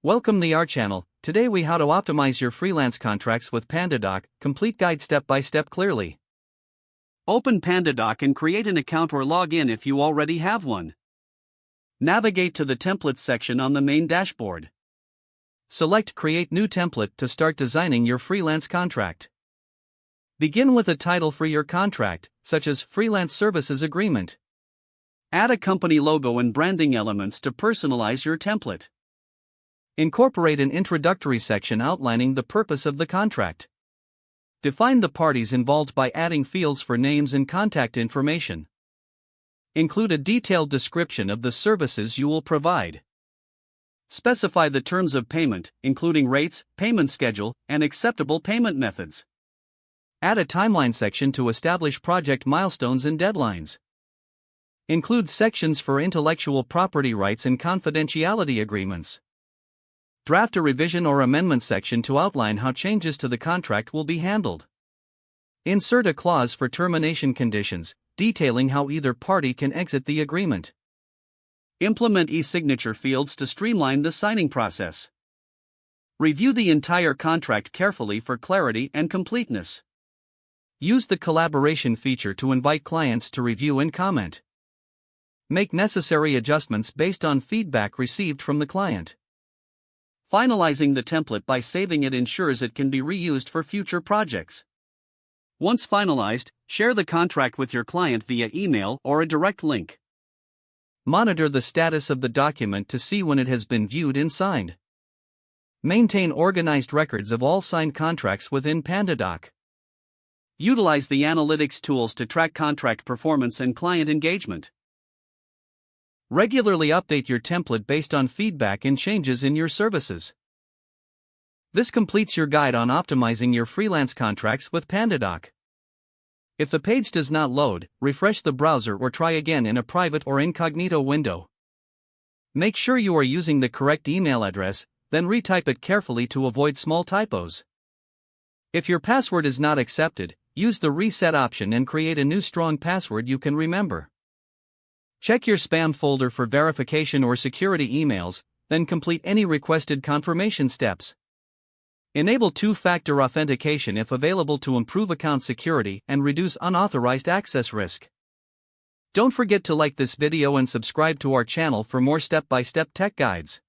Welcome to our channel. Today we how to optimize your freelance contracts with PandaDoc, complete guide step by step clearly. Open PandaDoc and create an account or log in if you already have one. Navigate to the templates section on the main dashboard. Select Create New Template to start designing your freelance contract. Begin with a title for your contract, such as Freelance Services Agreement. Add a company logo and branding elements to personalize your template. Incorporate an introductory section outlining the purpose of the contract. Define the parties involved by adding fields for names and contact information. Include a detailed description of the services you will provide. Specify the terms of payment, including rates, payment schedule, and acceptable payment methods. Add a timeline section to establish project milestones and deadlines. Include sections for intellectual property rights and confidentiality agreements. Draft a revision or amendment section to outline how changes to the contract will be handled. Insert a clause for termination conditions, detailing how either party can exit the agreement. Implement e-signature fields to streamline the signing process. Review the entire contract carefully for clarity and completeness. Use the collaboration feature to invite clients to review and comment. Make necessary adjustments based on feedback received from the client. Finalizing the template by saving it ensures it can be reused for future projects. Once finalized, share the contract with your client via email or a direct link. Monitor the status of the document to see when it has been viewed and signed. Maintain organized records of all signed contracts within PandaDoc. Utilize the analytics tools to track contract performance and client engagement. Regularly update your template based on feedback and changes in your services. This completes your guide on optimizing your freelance contracts with PandaDoc. If the page does not load, refresh the browser or try again in a private or incognito window. Make sure you are using the correct email address, then retype it carefully to avoid small typos. If your password is not accepted, use the reset option and create a new strong password you can remember. Check your spam folder for verification or security emails, then complete any requested confirmation steps. Enable two-factor authentication if available to improve account security and reduce unauthorized access risk. Don't forget to like this video and subscribe to our channel for more step-by-step tech guides.